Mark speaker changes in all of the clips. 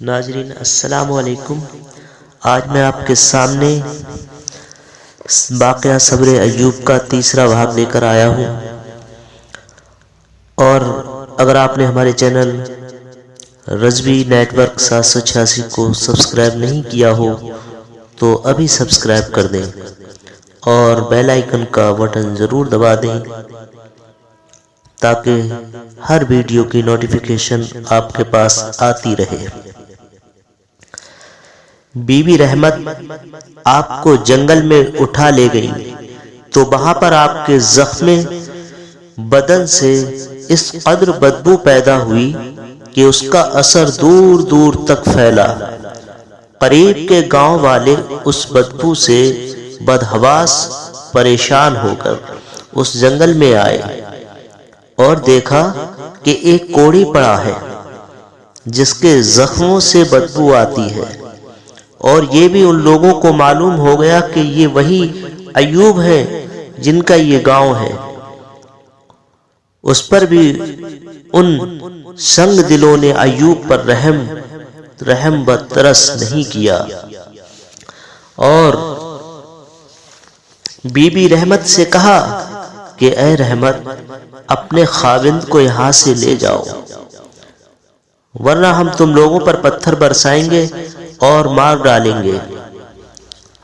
Speaker 1: ناظرین السلام علیکم۔ آج میں آپ کے سامنے واقعہ صبر ایوب کا تیسرا بھاگ لے کر آیا ہوں، اور اگر آپ نے ہمارے چینل رضوی نیٹ ورک 786 کو سبسکرائب نہیں کیا ہو تو ابھی سبسکرائب کر دیں اور بیل آئیکن کا بٹن ضرور دبا دیں تاکہ ہر ویڈیو کی نوٹیفیکیشن آپ کے پاس آتی رہے۔ بی بی رحمت آپ کو جنگل میں اٹھا لے گئی تو وہاں پر آپ کے زخم بدن سے اس قدر بدبو پیدا ہوئی کہ اس کا اثر دور دور تک پھیلا۔ قریب کے گاؤں والے اس بدبو سے بدحواس پریشان ہو کر اس جنگل میں آئے اور دیکھا کہ ایک کوڑی پڑا ہے جس کے زخموں سے بدبو آتی ہے، اور یہ بھی ان لوگوں کو معلوم ہو گیا کہ یہ وہی ایوب ہیں جن کا یہ گاؤں ہے۔ اس پر بھی ان سنگ دلوں نے ایوب پر رحم و ترس نہیں کیا، اور بی بی رحمت سے کہا کہ اے رحمت، اپنے خاوند کو یہاں سے لے جاؤ ورنہ ہم تم لوگوں پر پتھر برسائیں گے اور مار ڈالیں گے۔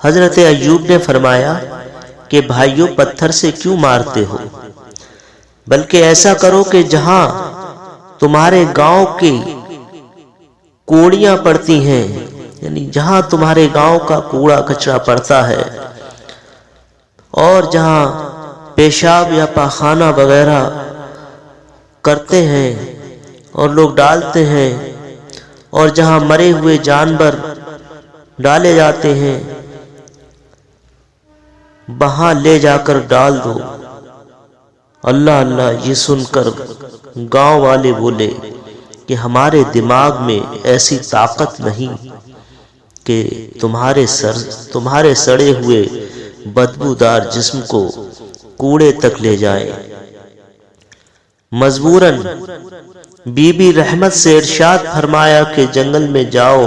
Speaker 1: حضرت ایوب نے فرمایا کہ بھائیو، پتھر سے کیوں مارتے ہو؟ بلکہ ایسا کرو کہ جہاں تمہارے گاؤں کی کوڑیاں پڑتی ہیں، یعنی جہاں تمہارے گاؤں کا کوڑا کچرا پڑتا ہے اور جہاں پیشاب یا پاخانہ وغیرہ کرتے ہیں اور لوگ ڈالتے ہیں، اور جہاں مرے ہوئے جانور ڈالے جاتے ہیں، وہاں لے جا کر ڈال دو۔ اللہ اللہ، یہ سن کر گاؤں والے بولے کہ ہمارے دماغ میں ایسی طاقت نہیں کہ تمہارے سڑے ہوئے بدبودار جسم کو کوڑے تک لے جائیں۔ مجبوراً بی بی رحمت سے ارشاد فرمایا کہ جنگل میں جاؤ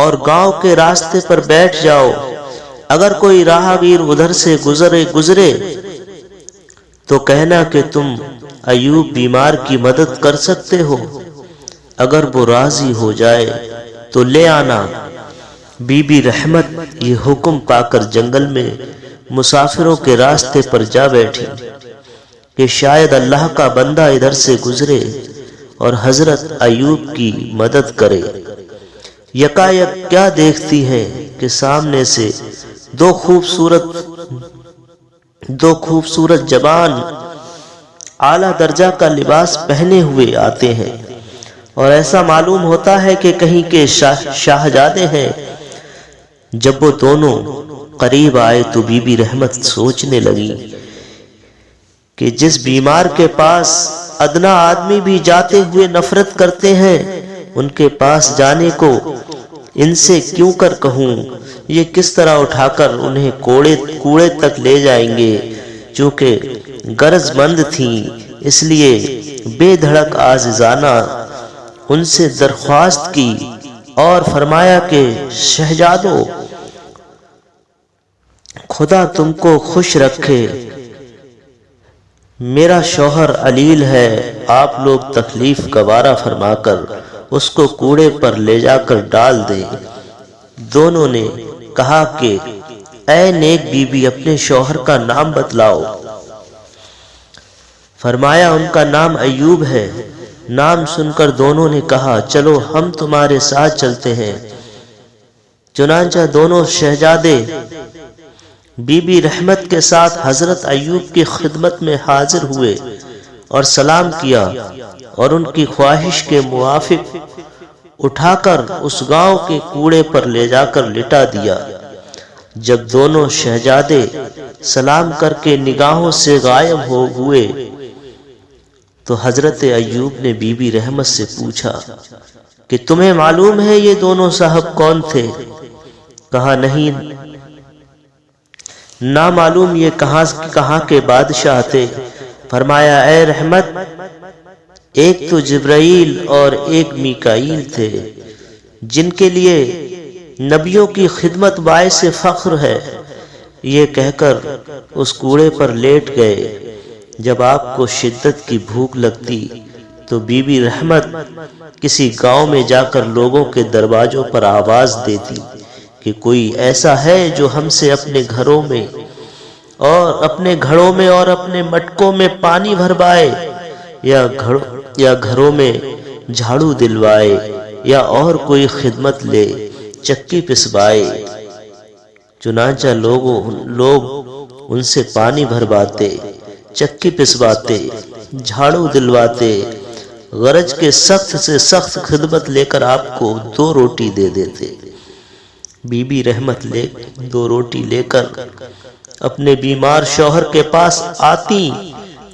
Speaker 1: اور گاؤں کے راستے پر بیٹھ جاؤ، اگر کوئی راہگیر ادھر سے گزرے تو کہنا کہ تم ایوب بیمار کی مدد کر سکتے ہو، اگر وہ راضی ہو جائے تو لے آنا۔ بی بی رحمت یہ حکم پا کر جنگل میں مسافروں کے راستے پر جا بیٹھی کہ شاید اللہ کا بندہ ادھر سے گزرے اور حضرت ایوب کی مدد کرے۔ یکایک کیا دیکھتی ہے کہ سامنے سے دو خوبصورت جوان اعلیٰ درجہ کا لباس پہنے ہوئے آتے ہیں، اور ایسا معلوم ہوتا ہے کہ کہیں کے شاہزادے ہیں۔ جب وہ دونوں قریب آئے تو بی بی رحمت سوچنے لگی کہ جس بیمار کے پاس ادنا آدمی بھی جاتے ہوئے نفرت کرتے ہیں، ان کے پاس جانے کو ان سے کیوں کر کہوں؟ یہ کس طرح اٹھا کر انہیں کوڑے تک لے جائیں گے؟ چونکہ غرض مند تھیں، اس لیے بے دھڑک عاجزانہ ان سے درخواست کی اور فرمایا کہ شہزادو، خدا تم کو خوش رکھے، میرا شوہر علیل ہے، آپ لوگ تکلیف گوارا فرما کر اس کو کوڑے پر لے جا کر ڈال دیں۔ دونوں نے کہا کہ اے نیک بی بی، اپنے شوہر کا نام بتلاؤ۔ فرمایا ان کا نام ایوب ہے۔ نام سن کر دونوں نے کہا چلو ہم تمہارے ساتھ چلتے ہیں۔ چنانچہ دونوں شہزادے بی بی رحمت کے ساتھ حضرت ایوب کی خدمت میں حاضر ہوئے اور سلام کیا، اور ان کی خواہش کے موافق اٹھا کر اس گاؤں کے کوڑے پر لے جا کر لٹا دیا۔ جب دونوں شہزادے سلام کر کے نگاہوں سے غائب ہو ہوئے تو حضرت ایوب نے بی بی رحمت سے پوچھا کہ تمہیں معلوم ہے یہ دونوں صاحب کون تھے؟ کہا نہیں، نہ معلوم، یہ کہاں کے بادشاہ تھے؟ فرمایا اے رحمت، ایک تو جبرائیل اور ایک میکائیل تھے، جن کے لیے نبیوں کی خدمت باعث فخر ہے۔ یہ کہہ کر اس کوڑے پر لیٹ گئے۔ جب آپ کو شدت کی بھوک لگتی تو بی بی رحمت کسی گاؤں میں جا کر لوگوں کے دروازوں پر آواز دیتی کہ کوئی ایسا ہے جو ہم سے اپنے گھروں میں اور اپنے مٹکوں میں پانی بھروائے، یا گھروں میں جھاڑو دلوائے، یا اور کوئی خدمت لے، چکی پسوائے۔ چنانچہ لوگ ان سے پانی بھرواتے، چکی پسواتے، جھاڑو دلواتے، غرض کے سخت سے سخت خدمت لے کر آپ کو 2 روٹی دے دیتے۔ بی بی رحمت 2 روٹی لے کر اپنے بیمار شوہر کے پاس آتی،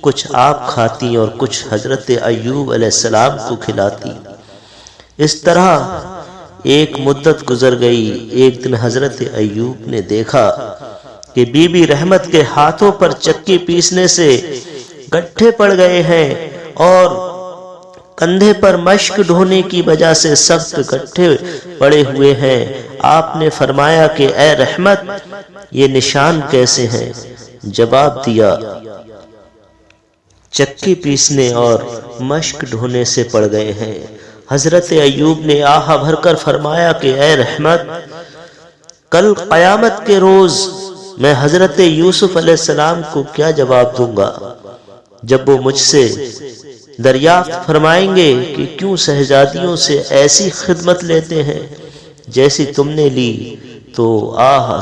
Speaker 1: کچھ آپ کھاتی اور کچھ حضرت ایوب علیہ السلام کو کھلاتی۔ اس طرح ایک مدت گزر گئی۔ ایک دن حضرت ایوب نے دیکھا کہ بی بی رحمت کے ہاتھوں پر چکی پیسنے سے گٹھے پڑ گئے ہیں اور کندھے پر مشک ڈھونے کی وجہ سے سخت گٹھے پڑے ہوئے ہیں۔ آپ نے فرمایا کہ اے رحمت، یہ نشان کیسے ہیں؟ جواب دیا، چکی پیسنے اور مشک ڈھونے سے پڑ گئے ہیں۔ حضرت ایوب نے آہ بھر کر فرمایا کہ اے رحمت، کل قیامت کے روز میں حضرت یوسف علیہ السلام کو کیا جواب دوں گا جب وہ مجھ سے دریافت فرمائیں گے کہ کیوں شہزادیوں سے ایسی خدمت لیتے ہیں جیسی تم نے لی؟ تو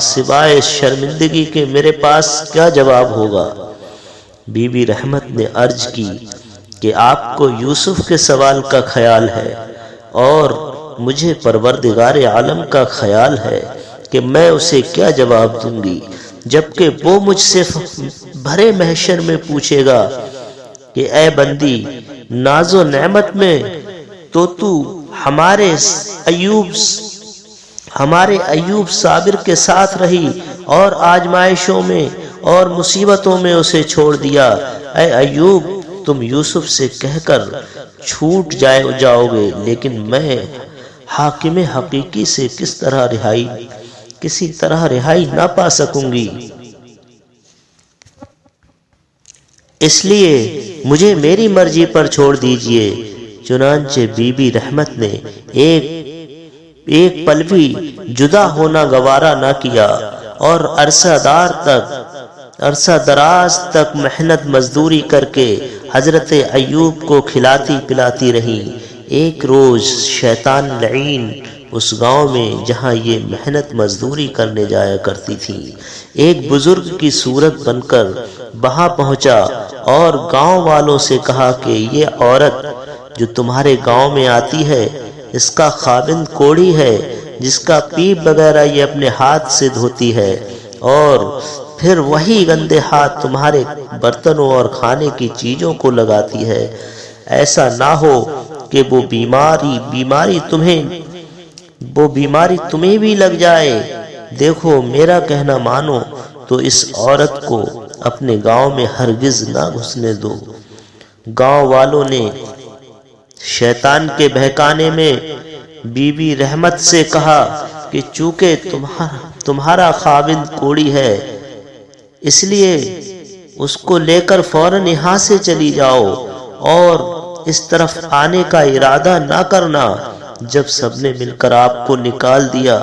Speaker 1: سوائے شرمندگی کے میرے پاس کیا جواب ہوگا؟ بی بی رحمت نے عرض کی کہ آپ کو یوسف کے سوال کا خیال ہے اور مجھے پروردگار عالم کا خیال ہے کہ میں اسے کیا جواب دوں گی، جبکہ وہ مجھ سے بھرے محشر میں پوچھے گا کہ اے بندی، ناز و نعمت میں تو ہمارے ایوب صابر کے ساتھ رہی اور آزمائشوں میں اور مصیبتوں میں اسے چھوڑ دیا۔ اے ایوب، تم یوسف سے کہہ کر چھوٹ جاؤ گے، لیکن میں حاکم حقیقی سے کسی طرح رہائی نہ پا سکوں گی، اس لیے مجھے میری مرضی پر چھوڑ دیجئے۔ چنانچہ بی بی رحمت نے ایک پل بھی جدا ہونا گوارا نہ کیا اور عرصہ دراز تک محنت مزدوری کر کے حضرت ایوب کو کھلاتی پلاتی رہی۔ ایک روز شیطان لعین اس گاؤں میں جہاں یہ محنت مزدوری کرنے جایا کرتی تھی، ایک بزرگ کی صورت بن کر وہاں پہنچا اور گاؤں والوں سے کہا کہ یہ عورت جو تمہارے گاؤں میں آتی ہے، اس کا خاوند کوڑھی ہے، جس کا پیپ وغیرہ یہ اپنے ہاتھ سے دھوتی ہے اور پھر وہی گندے ہاتھ تمہارے برتنوں اور کھانے کی چیزوں کو لگاتی ہے۔ ایسا نہ ہو کہ وہ بیماری تمہیں بھی لگ جائے۔ دیکھو، میرا کہنا مانو تو اس عورت کو اپنے گاؤں میں ہرگز نہ گھسنے دو۔ گاؤں والوں نے شیطان کے بہکانے میں بی بی رحمت سے کہا کہ چونکہ تمہارا خاوند کوڑی ہے، اس لیے اس کو لے کر فوراً یہاں سے چلی جاؤ اور اس طرف آنے کا ارادہ نہ کرنا۔ جب سب نے مل کر آپ کو نکال دیا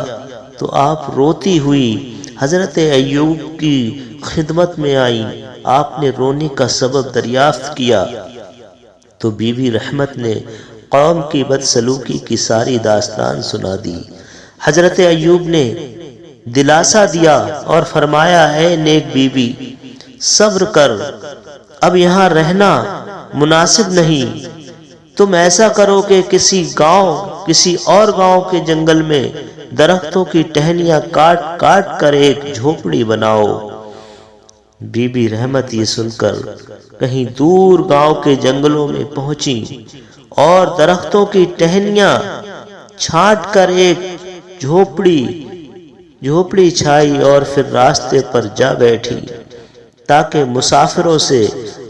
Speaker 1: تو آپ روتی ہوئی حضرت ایوب کی خدمت میں آئیں۔ آپ نے رونے کا سبب دریافت کیا تو بی بی رحمت نے قوم کی بدسلوکی کی ساری داستان سنا دی۔ حضرت ایوب نے دلاسا دیا اور فرمایا، اے نیک بی بی، صبر کر، اب یہاں رہنا مناسب نہیں۔ تم ایسا کرو کہ کسی اور گاؤں کے جنگل میں درختوں کی ٹہنیاں کاٹ کاٹ کر ایک جھوپڑی بناؤ۔ بی بی رحمت یہ سن کر کہیں دور گاؤں کے جنگلوں میں پہنچی اور درختوں کی ٹہنیاں چھانٹ کر ایک جھوپڑی چھائی اور پھر راستے پر جا بیٹھی۔ تاکہ مسافروں سے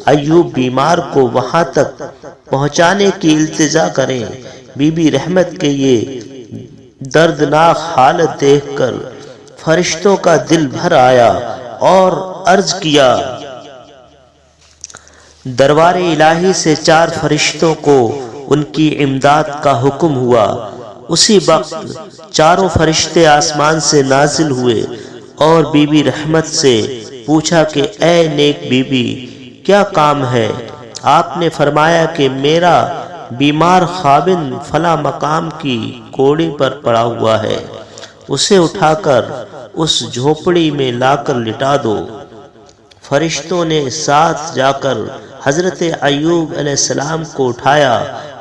Speaker 1: ایوب بیمار کو وہاں تک پہنچانے کی التجا کریں۔ بی بی رحمت کے یہ دردناک حالت دیکھ کر فرشتوں کا دل بھر آیا اور عرض کیا۔ دربار الہی سے 4 فرشتوں کو ان کی امداد کا حکم ہوا۔ اسی وقت 4 فرشتے آسمان سے نازل ہوئے اور بی بی رحمت سے پوچھا کہ اے نیک بی بی کیا کام ہے؟ آپ نے فرمایا کہ میرا بیمار خاوند فلاں مقام کی کوڑی پر پڑا ہوا ہے، اسے اٹھا کر اس جھوپڑی میں لا کر لٹا دو۔ فرشتوں نے ساتھ جا کر حضرت ایوب علیہ السلام کو اٹھایا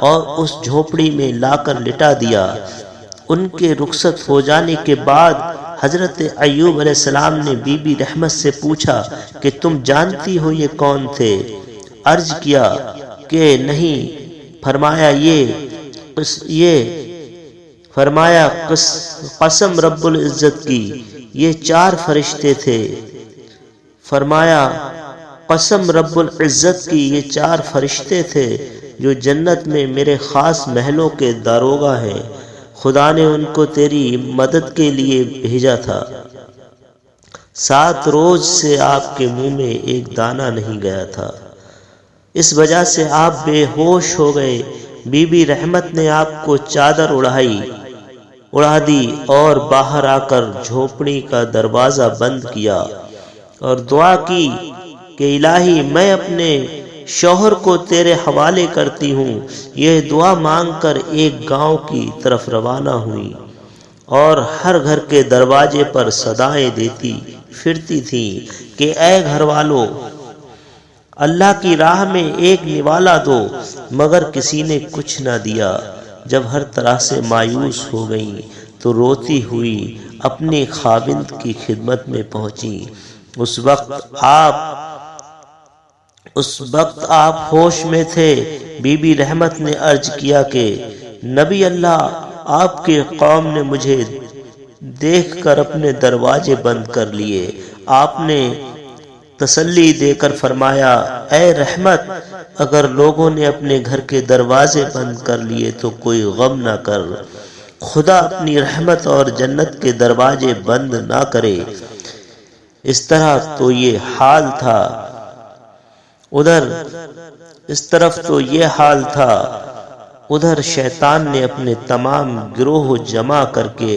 Speaker 1: اور اس جھوپڑی میں لا کر لٹا دیا۔ ان کے رخصت ہو جانے کے بعد حضرت ایوب علیہ السلام نے بی بی رحمت سے پوچھا کہ تم جانتی ہو یہ کون تھے؟ عرض کیا کہ نہیں۔ فرمایا قسم رب العزت کی یہ 4 فرشتے تھے۔ فرمایا قسم رب العزت کی یہ 4 فرشتے تھے جو جنت میں میرے خاص محلوں کے داروغہ ہیں، خدا نے ان کو تیری مدد کے لیے بھیجا تھا۔ 7 روز سے آپ کے منہ میں ایک دانہ نہیں گیا تھا، اس وجہ سے آپ بے ہوش ہو گئے۔ بی بی رحمت نے آپ کو چادر اڑا دی اور باہر آ کر جھوپڑی کا دروازہ بند کیا اور دعا کی کہ الہی میں اپنے شوہر کو تیرے حوالے کرتی ہوں۔ یہ دعا مانگ کر ایک گاؤں کی طرف روانہ ہوئی اور ہر گھر کے دروازے پر صدائیں دیتی پھرتی تھی کہ اے گھر والو، اللہ کی راہ میں ایک نوالا دو، مگر کسی نے کچھ نہ دیا۔ جب ہر طرح سے مایوس ہو گئیں تو روتی ہوئی اپنے خاوند کی خدمت میں پہنچی۔ اس وقت آپ ہوش میں تھے۔ بی بی رحمت نے عرض کیا کہ نبی اللہ، آپ کے قوم نے مجھے دیکھ کر اپنے دروازے بند کر لیے۔ آپ نے تسلی دے کر فرمایا اے رحمت، اگر لوگوں نے اپنے گھر کے دروازے بند کر لیے تو کوئی غم نہ کر، خدا اپنی رحمت اور جنت کے دروازے بند نہ کرے۔ اس طرف تو یہ حال تھا، ادھر شیطان نے اپنے تمام گروہ جمع کر کے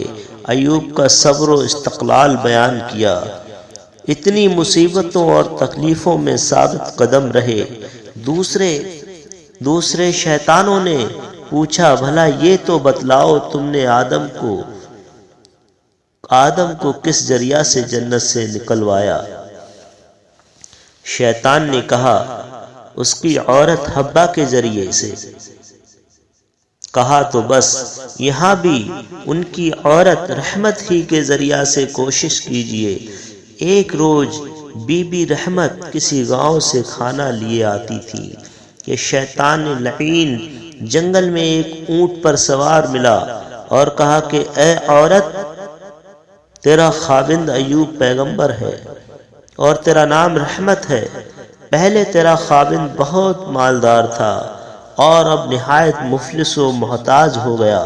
Speaker 1: ایوب کا صبر و استقلال بیان کیا۔ اتنی مصیبتوں اور تکلیفوں میں ثابت قدم رہے۔ دوسرے شیطانوں نے پوچھا بھلا یہ تو بتلاؤ تم نے آدم کو کس ذریعہ سے جنت سے نکلوایا؟ شیطان نے کہا اس کی عورت حبہ کے ذریعے سے۔ کہا تو بس یہاں بھی ان کی عورت رحمت ہی کے ذریعہ سے کوشش کیجئے۔ ایک روز بی بی رحمت کسی گاؤں سے کھانا لیے آتی تھی کہ شیطان لعین جنگل میں ایک اونٹ پر سوار ملا اور کہا کہ اے عورت، تیرا خاوند ایوب پیغمبر ہے اور تیرا نام رحمت ہے۔ پہلے تیرا خاوند بہت مالدار تھا اور اب نہایت مفلس و محتاج ہو گیا،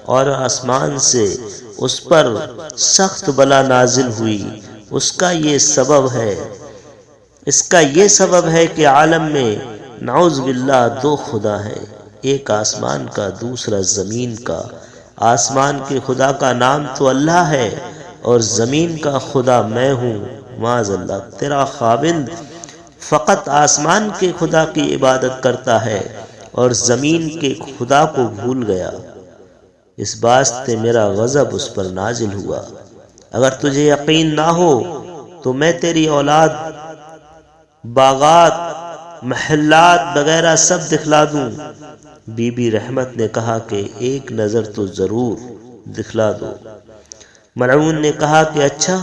Speaker 1: اور آسمان سے اس پر سخت بلا نازل ہوئی۔ اس کا یہ سبب ہے کہ عالم میں نعوذ باللہ 2 خدا ہیں، ایک آسمان کا دوسرا زمین کا۔ آسمان کے خدا کا نام تو اللہ ہے اور زمین کا خدا میں ہوں۔ معاذ اللہ، تیرا خاوند فقط آسمان کے خدا کی عبادت کرتا ہے اور زمین کے خدا کو بھول گیا، اس واسطے میرا غضب اس پر نازل ہوا۔ اگر تجھے یقین نہ ہو تو میں تیری اولاد، باغات، محلات وغیرہ سب دکھلا دوں۔ بی بی رحمت نے کہا کہ ایک نظر تو ضرور دکھلا دو۔ ملعون نے کہا کہ اچھا،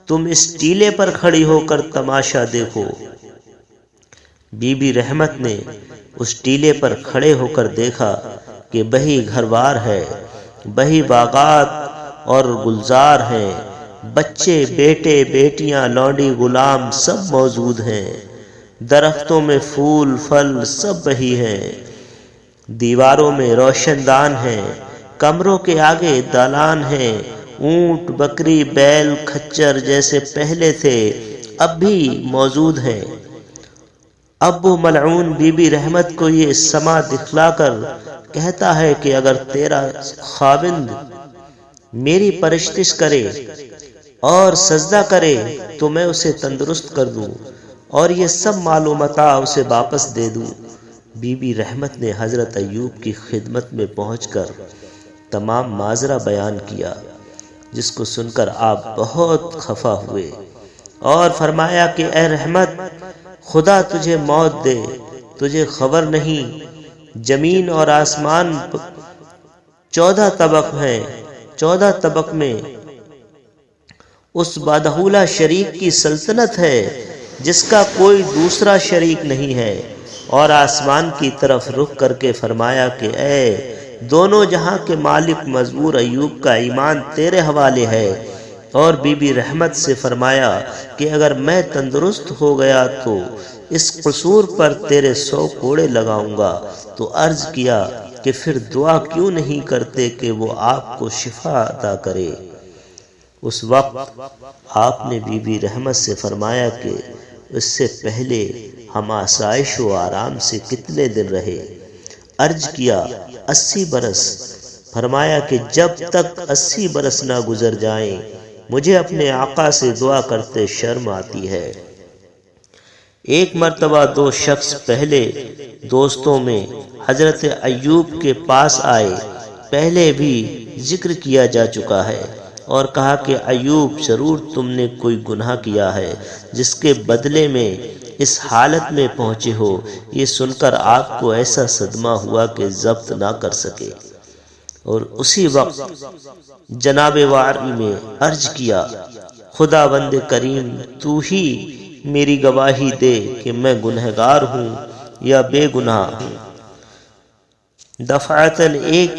Speaker 1: تم اس ٹیلے پر کھڑی ہو کر تماشا دیکھو۔ بی بی رحمت نے اس ٹیلے پر کھڑے ہو کر دیکھا کہ بہی گھر بار ہے، بہی باغات اور گلزار ہیں، بچے، بیٹے، بیٹیاں، لونڈی، غلام سب موجود ہیں۔ درختوں میں پھول، پھل سب وہی ہیں۔ دیواروں میں روشن دان ہیں، کمروں کے آگے دالان ہیں۔ اونٹ، بکری، بیل، کھچر جیسے پہلے تھے اب بھی موجود ہیں۔ اب وہ ملعون بی بی رحمت کو یہ سما دکھلا کر کہتا ہے کہ اگر تیرا خاوند میری پرستش کرے اور سجدہ کرے تو میں اسے تندرست کر دوں اور یہ سب مال و متاع اسے واپس دے دوں۔ بی بی رحمت نے حضرت ایوب کی خدمت میں پہنچ کر تمام ماجرا بیان کیا، جس کو سن کر آپ بہت خفا ہوئے اور فرمایا کہ اے رحمت، خدا تجھے موت دے، تجھے خبر نہیں زمین اور آسمان 14 طبق ہیں، 14 طبق میں اس بادہولہ شریک کی سلطنت ہے جس کا کوئی دوسرا شریک نہیں ہے، اور آسمان کی طرف رخ کر کے فرمایا کہ اے دونوں جہاں کے مالک مزبور ایوب کا ایمان تیرے حوالے ہے، اور بی بی رحمت سے فرمایا کہ اگر میں تندرست ہو گیا تو اس قصور پر تیرے 100 کوڑے لگاؤں گا۔ تو عرض کیا کہ پھر دعا کیوں نہیں کرتے کہ وہ آپ کو شفا عطا کرے؟ اس وقت آپ نے بی بی رحمت سے فرمایا کہ اس سے پہلے ہم آسائش و آرام سے کتنے دن رہے؟ عرض کیا 80 برس۔ فرمایا کہ جب تک 80 برس نہ گزر جائیں مجھے اپنے آقا سے دعا کرتے شرم آتی ہے۔ ایک مرتبہ 2 شخص پہلے دوستوں میں حضرت ایوب کے پاس آئے، پہلے بھی ذکر کیا جا چکا ہے، اور کہا کہ ایوب ضرور تم نے کوئی گناہ کیا ہے جس کے بدلے میں اس حالت میں پہنچے ہو۔ یہ سن کر آپ کو ایسا صدمہ ہوا کہ ضبط نہ کر سکے، اور اسی وقت جناب واری میں عرض کیا خدا بند کریم تو ہی میری گواہی دے کہ میں گنہگار ہوں یا بے گناہ ہوں۔ دفعتاً ایک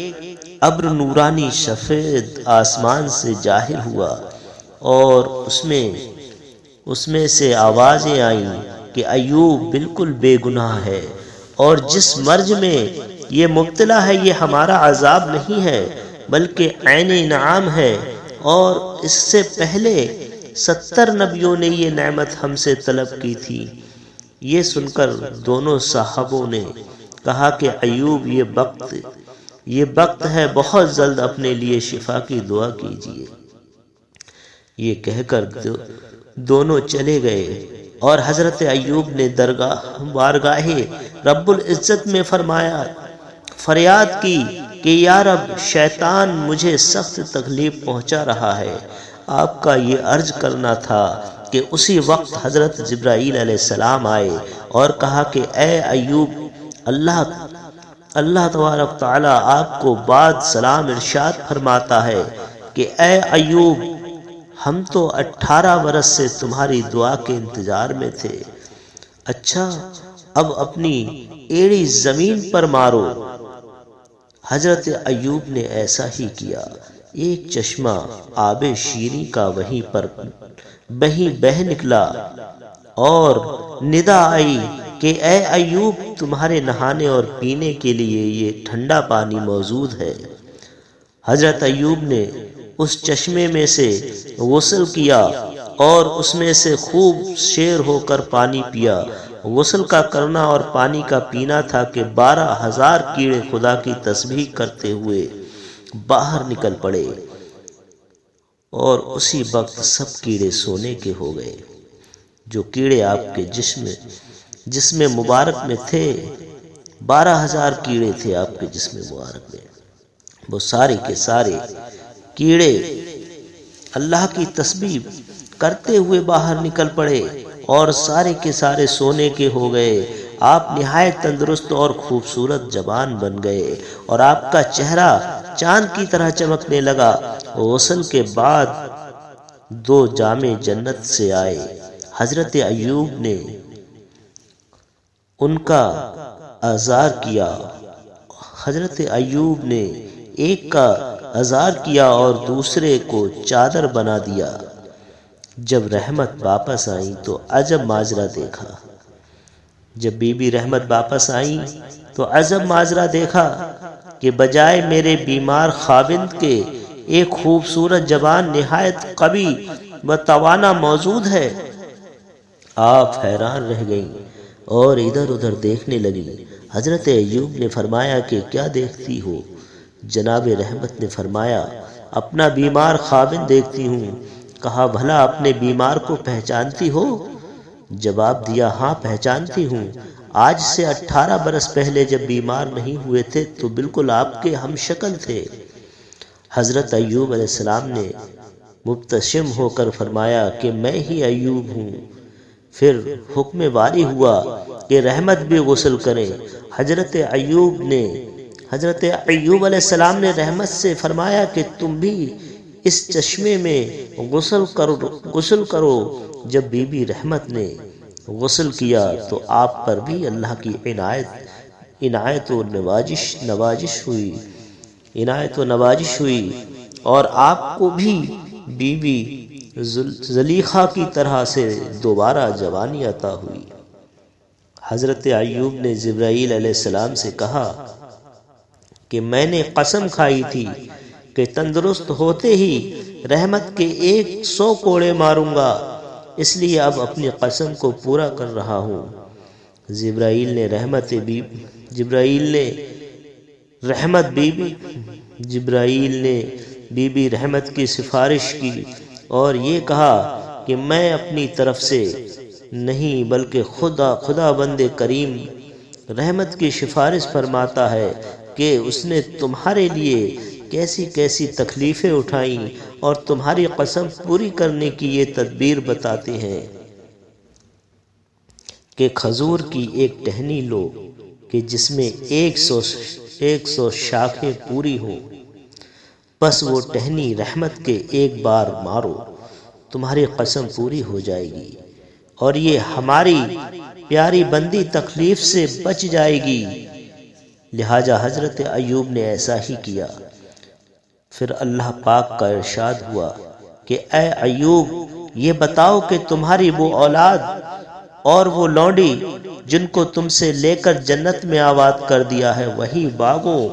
Speaker 1: ابر نورانی سفید آسمان سے ظاہر ہوا اور اس میں سے آوازیں آئیں کہ ایوب بالکل بے گناہ ہے، اور جس مرض میں یہ مبتلا ہے یہ ہمارا عذاب نہیں ہے بلکہ عین انعام ہے، اور اس سے پہلے 70 نبیوں نے یہ نعمت ہم سے طلب کی تھی۔ یہ سن کر دونوں صحابوں نے کہا کہ ایوب یہ وقت ہے، بہت جلد اپنے لیے شفا کی دعا کیجیے۔ یہ کہہ کر دونوں چلے گئے، اور حضرت ایوب نے بارگاہ رب العزت میں فریاد کی کہ یا رب، شیطان مجھے سخت تکلیف پہنچا رہا ہے۔ آپ کا یہ عرض کرنا تھا کہ اسی وقت حضرت جبرائیل علیہ السلام آئے اور کہا کہ اے ایوب، اللہ تبارک تعالی آپ کو بعد سلام ارشاد فرماتا ہے کہ اے ایوب، ہم تو 18 برس سے تمہاری دعا کے انتظار میں تھے۔ اچھا اب اپنی ایڑی زمین پر مارو۔ حضرت ایوب نے ایسا ہی کیا۔ ایک چشمہ آب شیریں کا وہیں پر بہہ نکلا اور ندا آئی کہ اے ایوب، تمہارے نہانے اور پینے کے لیے یہ ٹھنڈا پانی موجود ہے۔ حضرت ایوب نے اس چشمے میں سے غسل کیا اور اس میں سے خوب شیر ہو کر پانی پیا۔ غسل کا کرنا اور پانی کا پینا تھا کہ 12,000 کیڑے خدا کی تسبیح کرتے ہوئے باہر نکل پڑے، اور اسی وقت سب کیڑے سونے کے ہو گئے۔ جو کیڑے آپ کے جسم مبارک میں تھے، 12,000 کیڑے تھے آپ کے جسم مبارک میں، وہ سارے کے سارے کیڑے اللہ کی تسبیح کرتے ہوئے باہر نکل پڑے اور سارے کے سارے سونے کے ہو گئے۔ آپ نہایت تندرست اور خوبصورت جوان بن گئے، اور آپ کا چہرہ چاند کی طرح چمکنے لگا۔ غسل کے بعد 2 جامع جنت سے آئے۔ حضرت ایوب نے ان کا آزار کیا۔ حضرت ایوب نے ایک کا آزار کیا اور دوسرے کو چادر بنا دیا۔ جب رحمت واپس آئیں تو عجب ماجرا دیکھا۔ جب بی بی رحمت واپس آئیں تو عجب ماجرا دیکھا کہ بجائے میرے بیمار خاوند کے ایک خوبصورت جوان نہایت قوی و توانا موجود ہے۔ آپ حیران رہ گئیں اور ادھر ادھر دیکھنے لگیں۔ حضرت ایوب نے فرمایا کہ کیا دیکھتی ہو؟ جناب رحمت نے فرمایا اپنا بیمار خاوند دیکھتی ہوں۔ کہا بھلا اپنے بیمار کو پہچانتی ہو؟ جواب دیا ہاں پہچانتی ہوں۔ آج سے 18 برس پہلے جب بیمار نہیں ہوئے تھے تو بالکل آپ کے ہم شکل تھے۔ حضرت ایوب علیہ السلام نے مبتسم ہو کر فرمایا کہ میں ہی ایوب ہوں۔ پھر حکم واری ہوا کہ رحمت بھی غسل کریں۔ حضرت ایوب علیہ السلام نے رحمت سے فرمایا کہ تم بھی اس چشمے میں غسل کرو۔ جب بی بی رحمت نے غسل کیا تو آپ پر بھی اللہ کی عنایت و نوازش ہوئی اور آپ کو بھی بی بی زلیخا کی طرح سے دوبارہ جوانی عطا ہوئی۔ حضرت ایوب نے جبرائیل علیہ السلام سے کہا کہ میں نے قسم کھائی تھی کہ تندرست ہوتے ہی رحمت کے 100 کوڑے ماروں گا، اس لیے اب اپنی قسم کو پورا کر رہا ہوں۔ جبرائیل نے بی بی رحمت کی سفارش کی اور یہ کہا کہ میں اپنی طرف سے نہیں بلکہ خدا بند کریم رحمت کی سفارش فرماتا ہے کہ اس نے تمہارے لیے کیسی کیسی تکلیفیں اٹھائیں اور تمہاری قسم پوری کرنے کی یہ تدبیر بتاتے ہیں کہ کھجور کی ایک ٹہنی لو کہ جس میں 100 شاخیں پوری ہوں، بس وہ ٹہنی رحمت کے ایک بار مارو، تمہاری قسم پوری ہو جائے گی اور یہ ہماری پیاری بندی تکلیف سے بچ جائے گی۔ لہٰذا حضرت ایوب نے ایسا ہی کیا۔ پھر اللہ پاک کا ارشاد ہوا کہ اے ایوب یہ بتاؤ کہ تمہاری وہ اولاد اور وہ لونڈی جن کو تم سے لے کر جنت میں آباد کر دیا ہے وہی باغوں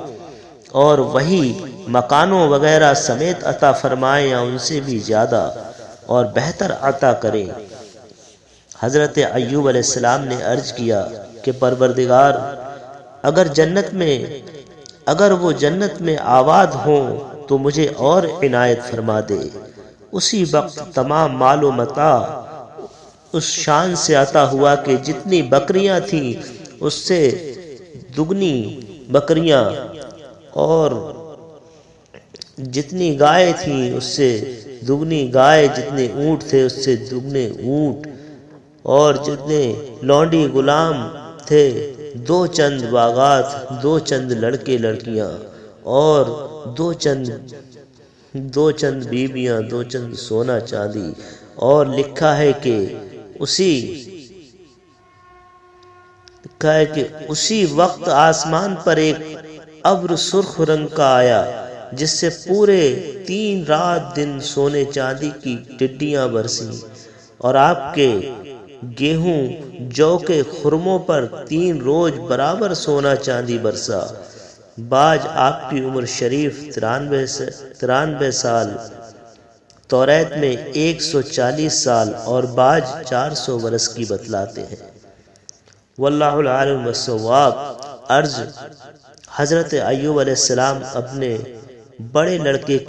Speaker 1: اور وہی مکانوں وغیرہ سمیت عطا فرمائے یا ان سے بھی زیادہ اور بہتر عطا کریں۔ حضرت ایوب علیہ السلام نے عرض کیا کہ پروردگار اگر وہ جنت میں آباد ہوں تو مجھے اور عنایت فرما دے۔ اسی وقت تمام مال و متاع اس شان سے عطا ہوا کہ جتنی بکریاں تھیں اس سے دگنی بکریاں اور جتنی گائے تھیں اس سے دگنی گائے، جتنے اونٹ تھے اس سے دگنے اونٹ، اور جتنے لونڈی غلام تھے 2 چند باغات، 2 چند لڑکے لڑکیاں اور 2 چند بیویاں، 2 چند سونا چاندی۔ اور لکھا ہے کہ اسی وقت آسمان پر ایک ابر سرخ رنگ کا آیا جس سے پورے 3 رات دن سونے چاندی کی ٹڈیاں برسیں، اور آپ کے گیہوں جو کے خرموں پر 3 روز برابر سونا چاندی برسا۔ باج آپ کی عمر شریف 93 سال، توریت میں 140 سال اور باج 400 برس کی بتلاتے ہیں۔ واللہ العالم بالصواب۔ عرض حضرت ایوب علیہ السلام اپنے بڑے لڑکے کے